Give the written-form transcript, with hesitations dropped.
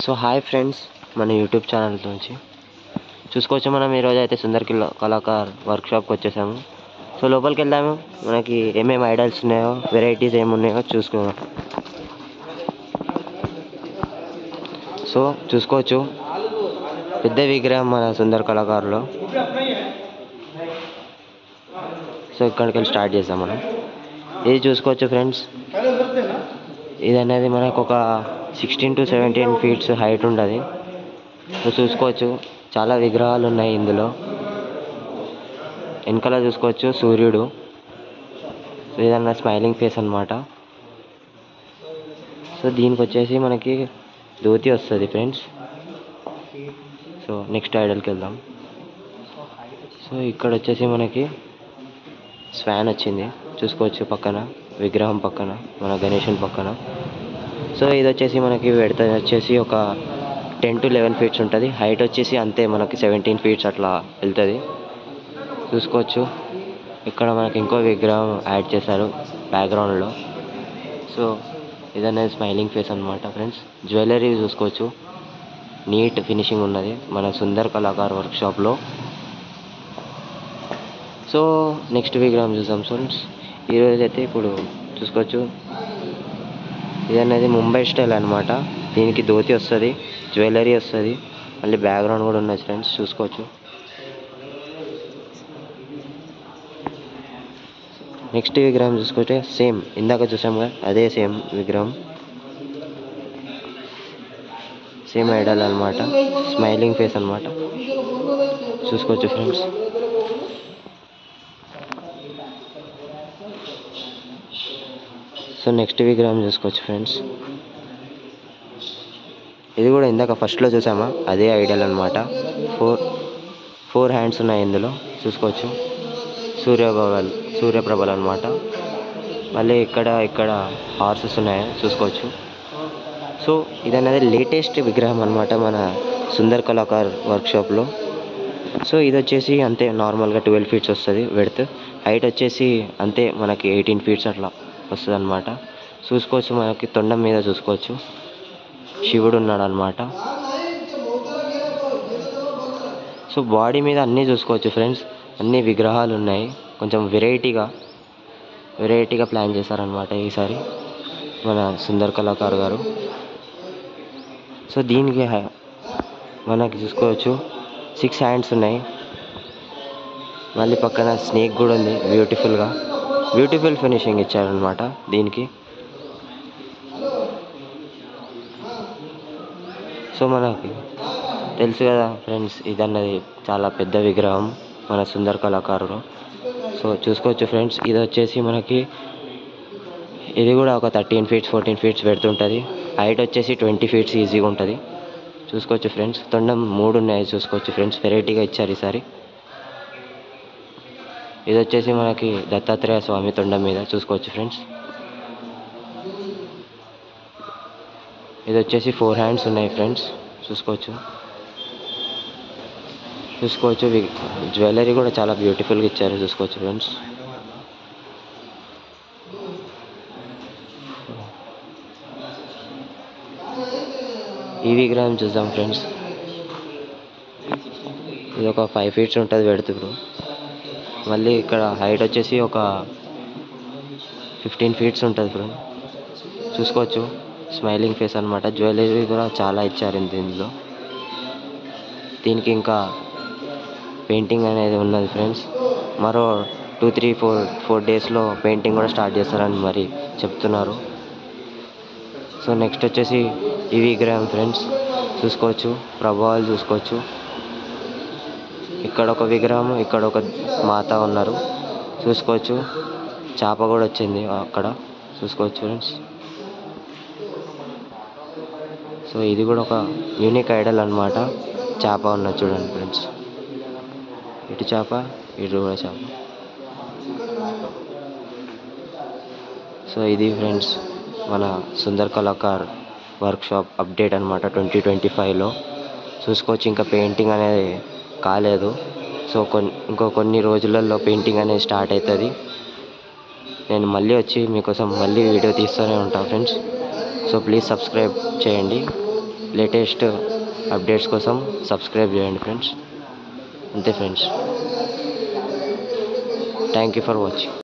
So hi friends, మన YouTube channel నుంచి చూసుకోవచ్చు. మనం ఈరోజు అయితే సుందర్ కళాకార్ వర్క్షాప్కి వచ్చేసాము. సో లోపలికి వెళ్దాము, మనకి ఏమేమి ఐడల్స్ ఉన్నాయో, వెరైటీస్ ఏమున్నాయో చూసుకుందాం. సో చూసుకోవచ్చు, పెద్ద విగ్రహం మన సుందర్ కళాకారులో. సో ఇక్కడికి వెళ్ళి స్టార్ట్ చేద్దాం మనం. ఇది చూసుకోవచ్చు ఫ్రెండ్స్, ఇది అనేది మనకు ఒక 16 to 17 feet హైట్ ఉంటుంది. సో చూసుకోవచ్చు, చాలా విగ్రహాలు ఉన్నాయి ఇందులో. వెనకాల చూసుకోవచ్చు సూర్యుడు. సో ఇదన్నా స్మైలింగ్ ఫేస్ అన్నమాట. సో దీనికి వచ్చేసి మనకి ధోతి వస్తుంది ఫ్రెండ్స్. సో నెక్స్ట్ ఐడల్కి వెళ్దాం. సో ఇక్కడ వచ్చేసి మనకి స్వాన్ వచ్చింది, చూసుకోవచ్చు పక్కన, విగ్రహం పక్కన, మన గణేశుని పక్కన. సో ఇది వచ్చేసి మనకి విడత వచ్చేసి ఒక 10 to 11 feet ఉంటుంది. హైట్ వచ్చేసి అంతే మనకి 17 feet అట్లా వెళ్తుంది. చూసుకోవచ్చు, ఇక్కడ మనకి ఇంకో విగ్రహం యాడ్ చేశారు బ్యాక్గ్రౌండ్లో. సో ఇదనేది స్మైలింగ్ ఫేస్ అనమాట ఫ్రెండ్స్. జ్యువెలరీ చూసుకోవచ్చు, నీట్ ఫినిషింగ్ ఉన్నది మన సుందర్ కళాకార్ వర్క్షాప్లో. సో నెక్స్ట్ విగ్రహం చూసాం ఫ్రెండ్స్. ఈరోజు అయితే ఇప్పుడు చూసుకోవచ్చు, ఇది అనేది ముంబై స్టైల్ అనమాట. దీనికి ధోతి వస్తుంది, జ్యువెలరీ వస్తుంది, మళ్ళీ బ్యాక్గ్రౌండ్ కూడా ఉన్నది ఫ్రెండ్స్, చూసుకోవచ్చు. నెక్స్ట్ విగ్రహం చూసుకుంటే సేమ్ ఇందాక చూసాముగా, అదే సేమ్ విగ్రహం, సేమ్ ఐడల్ అనమాట, స్మైలింగ్ ఫేస్ అనమాట, చూసుకోవచ్చు ఫ్రెండ్స్. సో నెక్స్ట్ విగ్రహం చూసుకోవచ్చు ఫ్రెండ్స్. ఇది కూడా ఇందాక ఫస్ట్లో చూసామా, అదే ఐడల్ అనమాట. ఫోర్ హ్యాండ్స్ ఉన్నాయి ఇందులో, చూసుకోవచ్చు. సూర్యప్రభలు అనమాట. మళ్ళీ ఇక్కడ హార్సెస్ ఉన్నాయి, చూసుకోవచ్చు. సో ఇదనేది లేటెస్ట్ విగ్రహం అనమాట మన సుందర్ కళాకార్ వర్క్షాప్లో. సో ఇది వచ్చేసి అంతే నార్మల్గా 12 feet వస్తుంది విడ్త్. హైట్ వచ్చేసి అంతే మనకి 18 feet అట్లా వస్తుంది అనమాట. చూసుకోవచ్చు, మనకి తొండం మీద చూసుకోవచ్చు శివుడు ఉన్నాడు అనమాట. సో బాడీ మీద అన్నీ చూసుకోవచ్చు ఫ్రెండ్స్, అన్ని విగ్రహాలు ఉన్నాయి. కొంచెం వెరైటీగా ప్లాన్ చేశారనమాట ఈసారి మన సుందర్ కళాకార్ గారు. సో దీనికి మనకి చూసుకోవచ్చు 6 hands ఉన్నాయి. మళ్ళీ పక్కన స్నేక్ కూడా ఉంది, బ్యూటిఫుల్ ఫినిషింగ్ ఇచ్చారనమాట దీనికి. సో మనకి తెలుసు కదా ఫ్రెండ్స్, ఇదన్నది చాలా పెద్ద విగ్రహం మన సుందర్ కళాకారులో. సో చూసుకోవచ్చు ఫ్రెండ్స్, ఇది వచ్చేసి మనకి ఇది కూడా ఒక 13 feet 14 feet పెడుతుంటుంది. హైట్ వచ్చేసి 20 feet ఈజీగా ఉంటుంది, చూసుకోవచ్చు ఫ్రెండ్స్. తొండం 3 ఉన్నాయి, చూసుకోవచ్చు ఫ్రెండ్స్, వెరైటీగా ఇచ్చారు ఈసారి. ఇది వచ్చేసి మనకి దత్తాత్రేయ స్వామి తొండం మీద, చూసుకోవచ్చు ఫ్రెండ్స్. ఇది వచ్చేసి 4 hands ఉన్నాయి ఫ్రెండ్స్, చూసుకోవచ్చు. జ్యువెలరీ కూడా చాలా బ్యూటిఫుల్గా ఇచ్చారు, చూసుకోవచ్చు ఫ్రెండ్స్. ఈ విగ్రహం చూద్దాం ఫ్రెండ్స్. ఇది ఒక 5 feet ఉంటుంది పెడుతుంది. మళ్ళీ ఇక్కడ హైట్ వచ్చేసి ఒక 15 feet ఉంటుంది ఫ్రెండ్, చూసుకోవచ్చు. స్మైలింగ్ ఫేస్ అనమాట. జ్యువెలరీ కూడా చాలా ఇచ్చారు దీనిలో. దీనికి ఇంకా పెయింటింగ్ అనేది ఉన్నది ఫ్రెండ్స్. మరో 2, 3, 4 daysలో పెయింటింగ్ కూడా స్టార్ట్ చేస్తారని మరి చెప్తున్నారు. సో నెక్స్ట్ వచ్చేసి ఈ విగ్రహం ఫ్రెండ్స్, చూసుకోవచ్చు. ప్రభావాలు చూసుకోవచ్చు, ఇక్కడ ఒక విగ్రహం, ఇక్కడ ఒక మాత ఉన్నారు, చూసుకోవచ్చు. చేప కూడా వచ్చింది అక్కడ, చూసుకోవచ్చు ఫ్రెండ్స్. సో ఇది కూడా ఒక యూనిక్ ఐడల్ అనమాట. చేప ఉన్నది చూడండి ఫ్రెండ్స్, ఇటు చేప, ఇటు కూడా చేప. సో ఇది ఫ్రెండ్స్ మన సుందర్ కళాకార్ వర్క్షాప్ అప్డేట్ అనమాట 2025లో. చూసుకోవచ్చు, ఇంకా పెయింటింగ్ అనేది కాలేదు. సో ఇంకో కొన్ని రోజులలో పెయింటింగ్ అనేది స్టార్ట్ అవుతుంది. నేను మళ్ళీ వచ్చి మీకోసం మళ్ళీ వీడియో తీస్తూనే ఉంటాను ఫ్రెండ్స్. సో ప్లీజ్ సబ్స్క్రైబ్ చేయండి. లేటెస్ట్ అప్డేట్స్ కోసం సబ్స్క్రైబ్ చేయండి ఫ్రెండ్స్. అంతే friends, thank you for watching.